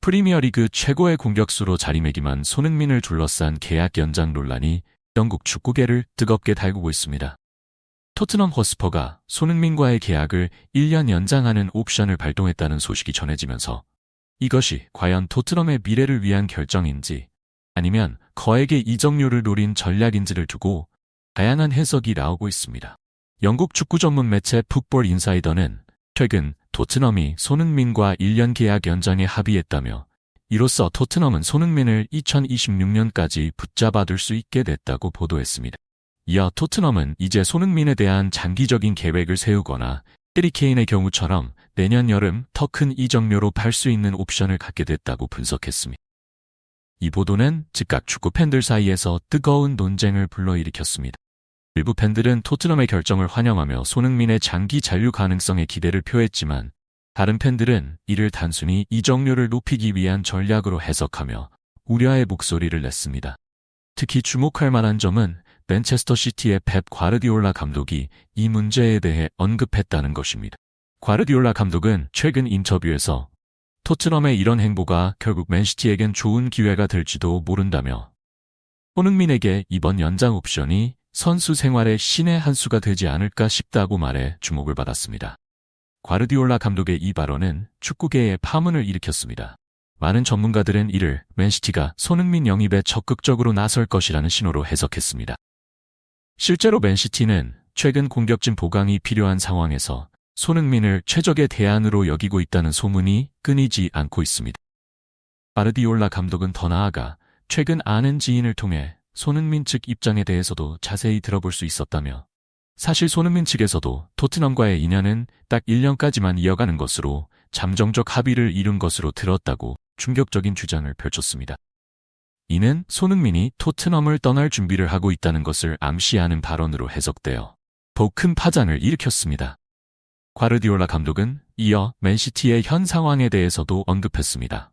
프리미어리그 최고의 공격수로 자리매김한 손흥민을 둘러싼 계약 연장 논란이 영국 축구계를 뜨겁게 달구고 있습니다. 토트넘 허스퍼가 손흥민과의 계약을 1년 연장하는 옵션을 발동했다는 소식이 전해지면서 이것이 과연 토트넘의 미래를 위한 결정인지 아니면 거액의 이적료를 노린 전략인지를 두고 다양한 해석이 나오고 있습니다. 영국 축구 전문 매체 풋볼 인사이더는 최근 토트넘이 손흥민과 1년 계약 연장에 합의했다며 이로써 토트넘은 손흥민을 2026년까지 붙잡아둘 수 있게 됐다고 보도했습니다. 이어 토트넘은 이제 손흥민에 대한 장기적인 계획을 세우거나 해리 케인의 경우처럼 내년 여름 더 큰 이적료로 팔 수 있는 옵션을 갖게 됐다고 분석했습니다. 이 보도는 즉각 축구 팬들 사이에서 뜨거운 논쟁을 불러일으켰습니다. 일부 팬들은 토트넘의 결정을 환영하며 손흥민의 장기 잔류 가능성에 기대를 표했지만 다른 팬들은 이를 단순히 이적료를 높이기 위한 전략으로 해석하며 우려의 목소리를 냈습니다. 특히 주목할 만한 점은 맨체스터 시티의 펩 과르디올라 감독이 이 문제에 대해 언급했다는 것입니다. 과르디올라 감독은 최근 인터뷰에서 토트넘의 이런 행보가 결국 맨시티에겐 좋은 기회가 될지도 모른다며 손흥민에게 이번 연장 옵션이 선수 생활의 신의 한 수가 되지 않을까 싶다고 말해 주목을 받았습니다. 과르디올라 감독의 이 발언은 축구계에 파문을 일으켰습니다. 많은 전문가들은 이를 맨시티가 손흥민 영입에 적극적으로 나설 것이라는 신호로 해석했습니다. 실제로 맨시티는 최근 공격진 보강이 필요한 상황에서 손흥민을 최적의 대안으로 여기고 있다는 소문이 끊이지 않고 있습니다. 과르디올라 감독은 더 나아가 최근 아는 지인을 통해 손흥민 측 입장에 대해서도 자세히 들어볼 수 있었다며 사실 손흥민 측에서도 토트넘과의 인연은 딱 1년까지만 이어가는 것으로 잠정적 합의를 이룬 것으로 들었다고 충격적인 주장을 펼쳤습니다. 이는 손흥민이 토트넘을 떠날 준비를 하고 있다는 것을 암시하는 발언으로 해석되어 더욱 큰 파장을 일으켰습니다. 과르디올라 감독은 이어 맨시티의 현 상황에 대해서도 언급했습니다.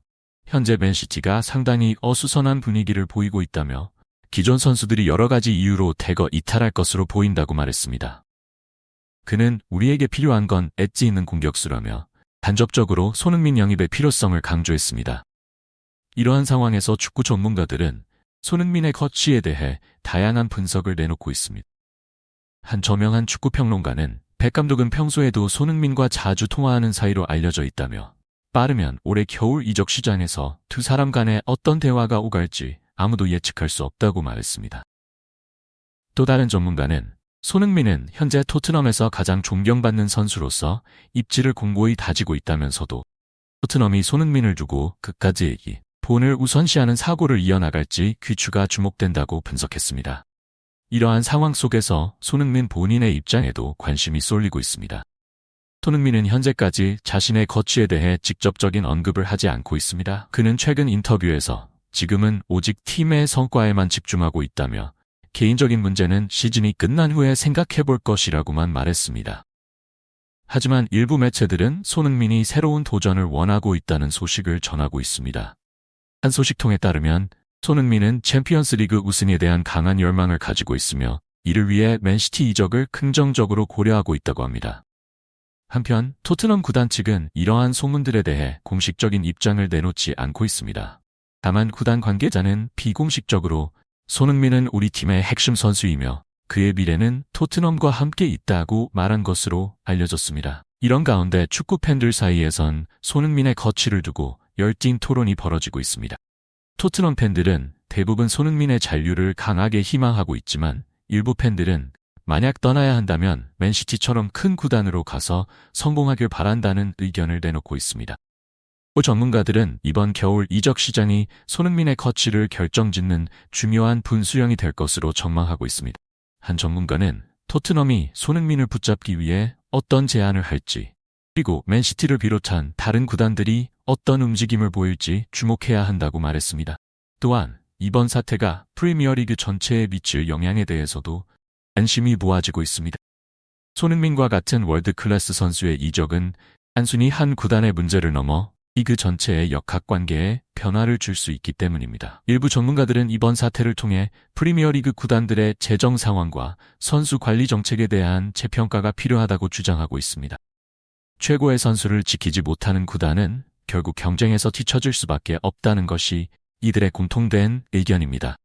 현재 맨시티가 상당히 어수선한 분위기를 보이고 있다며 기존 선수들이 여러 가지 이유로 대거 이탈할 것으로 보인다고 말했습니다. 그는 우리에게 필요한 건 엣지 있는 공격수라며 간접적으로 손흥민 영입의 필요성을 강조했습니다. 이러한 상황에서 축구 전문가들은 손흥민의 거취에 대해 다양한 분석을 내놓고 있습니다. 한 저명한 축구 평론가는 백 감독은 평소에도 손흥민과 자주 통화하는 사이로 알려져 있다며 빠르면 올해 겨울 이적 시장에서 두 사람 간에 어떤 대화가 오갈지 아무도 예측할 수 없다고 말했습니다. 또 다른 전문가는 손흥민은 현재 토트넘에서 가장 존경받는 선수로서 입지를 공고히 다지고 있다면서도 토트넘이 손흥민을 두고 그까지 본을 우선시하는 사고를 이어나갈지 귀추가 주목된다고 분석했습니다. 이러한 상황 속에서 손흥민 본인의 입장에도 관심이 쏠리고 있습니다. 손흥민은 현재까지 자신의 거취에 대해 직접적인 언급을 하지 않고 있습니다. 그는 최근 인터뷰에서 지금은 오직 팀의 성과에만 집중하고 있다며 개인적인 문제는 시즌이 끝난 후에 생각해볼 것이라고만 말했습니다. 하지만 일부 매체들은 손흥민이 새로운 도전을 원하고 있다는 소식을 전하고 있습니다. 한 소식통에 따르면 손흥민은 챔피언스리그 우승에 대한 강한 열망을 가지고 있으며 이를 위해 맨시티 이적을 긍정적으로 고려하고 있다고 합니다. 한편 토트넘 구단 측은 이러한 소문들에 대해 공식적인 입장을 내놓지 않고 있습니다. 다만 구단 관계자는 비공식적으로 손흥민은 우리 팀의 핵심 선수이며 그의 미래는 토트넘과 함께 있다고 말한 것으로 알려졌습니다. 이런 가운데 축구 팬들 사이에선 손흥민의 거취를 두고 열띤 토론이 벌어지고 있습니다. 토트넘 팬들은 대부분 손흥민의 잔류를 강하게 희망하고 있지만 일부 팬들은 만약 떠나야 한다면 맨시티처럼 큰 구단으로 가서 성공하길 바란다는 의견을 내놓고 있습니다. 전문가들은 이번 겨울 이적 시장이 손흥민의 거취를 결정짓는 중요한 분수령이 될 것으로 전망하고 있습니다. 한 전문가는 토트넘이 손흥민을 붙잡기 위해 어떤 제안을 할지 그리고 맨시티를 비롯한 다른 구단들이 어떤 움직임을 보일지 주목해야 한다고 말했습니다. 또한 이번 사태가 프리미어리그 전체에 미칠 영향에 대해서도 관심이 모아지고 있습니다. 손흥민과 같은 월드클래스 선수의 이적은 단순히 한 구단의 문제를 넘어 리그 전체의 역학관계에 변화를 줄 수 있기 때문입니다. 일부 전문가들은 이번 사태를 통해 프리미어리그 구단들의 재정 상황과 선수 관리 정책에 대한 재평가가 필요하다고 주장하고 있습니다. 최고의 선수를 지키지 못하는 구단은 결국 경쟁에서 뒤처질 수밖에 없다는 것이 이들의 공통된 의견입니다.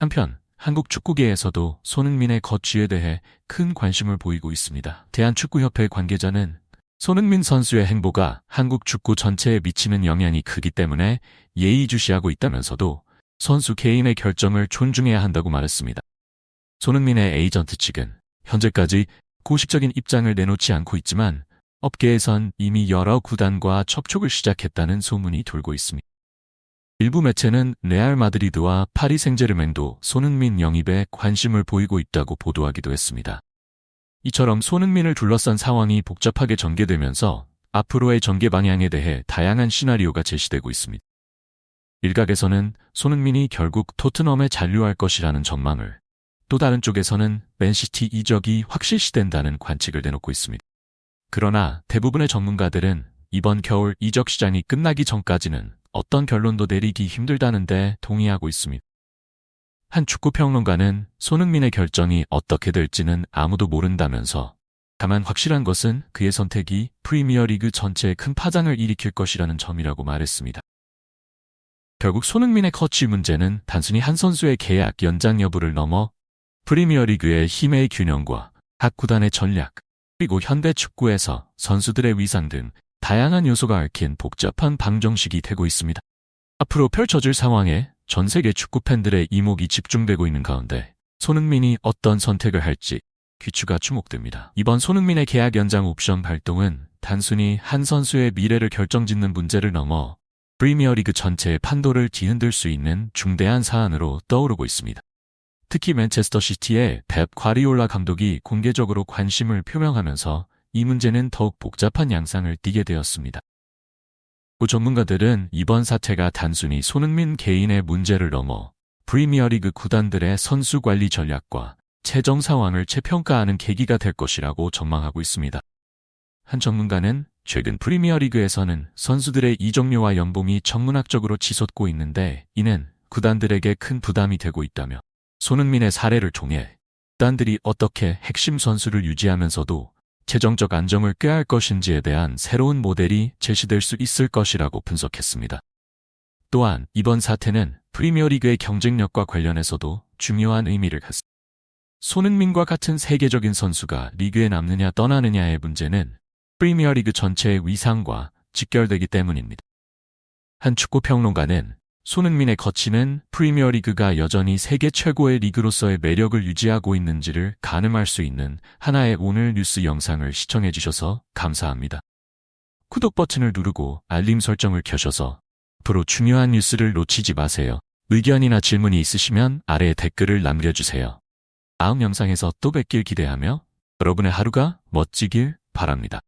한편 한국 축구계에서도 손흥민의 거취에 대해 큰 관심을 보이고 있습니다. 대한축구협회 관계자는 손흥민 선수의 행보가 한국 축구 전체에 미치는 영향이 크기 때문에 예의주시하고 있다면서도 선수 개인의 결정을 존중해야 한다고 말했습니다. 손흥민의 에이전트 측은 현재까지 공식적인 입장을 내놓지 않고 있지만 업계에선 이미 여러 구단과 접촉을 시작했다는 소문이 돌고 있습니다. 일부 매체는 레알 마드리드와 파리 생제르맹도 손흥민 영입에 관심을 보이고 있다고 보도하기도 했습니다. 이처럼 손흥민을 둘러싼 상황이 복잡하게 전개되면서 앞으로의 전개 방향에 대해 다양한 시나리오가 제시되고 있습니다. 일각에서는 손흥민이 결국 토트넘에 잔류할 것이라는 전망을, 또 다른 쪽에서는 맨시티 이적이 확실시된다는 관측을 내놓고 있습니다. 그러나 대부분의 전문가들은 이번 겨울 이적 시장이 끝나기 전까지는 어떤 결론도 내리기 힘들다는데 동의하고 있습니다. 한 축구평론가는 손흥민의 결정이 어떻게 될지는 아무도 모른다면서 다만 확실한 것은 그의 선택이 프리미어리그 전체에 큰 파장을 일으킬 것이라는 점이라고 말했습니다. 결국 손흥민의 커치 문제는 단순히 한 선수의 계약 연장 여부를 넘어 프리미어리그의 힘의 균형과 각 구단의 전략, 그리고 현대 축구에서 선수들의 위상 등 다양한 요소가 얽힌 복잡한 방정식이 되고 있습니다. 앞으로 펼쳐질 상황에 전 세계 축구 팬들의 이목이 집중되고 있는 가운데 손흥민이 어떤 선택을 할지 귀추가 주목됩니다. 이번 손흥민의 계약 연장 옵션 발동은 단순히 한 선수의 미래를 결정짓는 문제를 넘어 프리미어리그 전체의 판도를 뒤흔들 수 있는 중대한 사안으로 떠오르고 있습니다. 특히 맨체스터 시티의 펩 과리올라 감독이 공개적으로 관심을 표명하면서 이 문제는 더욱 복잡한 양상을 띠게 되었습니다. 전문가들은 이번 사태가 단순히 손흥민 개인의 문제를 넘어 프리미어리그 구단들의 선수 관리 전략과 재정 상황을 재평가하는 계기가 될 것이라고 전망하고 있습니다. 한 전문가는 최근 프리미어리그에서는 선수들의 이적료와 연봉이 천문학적으로 치솟고 있는데 이는 구단들에게 큰 부담이 되고 있다며 손흥민의 사례를 통해 구단들이 어떻게 핵심 선수를 유지하면서도 재정적 안정을 꾀할 것인지에 대한 새로운 모델이 제시될 수 있을 것이라고 분석했습니다. 또한 이번 사태는 프리미어리그의 경쟁력과 관련해서도 중요한 의미를 갖습니다. 손흥민과 같은 세계적인 선수가 리그에 남느냐 떠나느냐의 문제는 프리미어리그 전체의 위상과 직결되기 때문입니다. 한 축구평론가는 손흥민의 거취는 프리미어리그가 여전히 세계 최고의 리그로서의 매력을 유지하고 있는지를 가늠할 수 있는 하나의 오늘 뉴스 영상을 시청해 주셔서 감사합니다. 구독 버튼을 누르고 알림 설정을 켜셔서 앞으로 중요한 뉴스를 놓치지 마세요. 의견이나 질문이 있으시면 아래에 댓글을 남겨주세요. 다음 영상에서 또 뵙길 기대하며 여러분의 하루가 멋지길 바랍니다.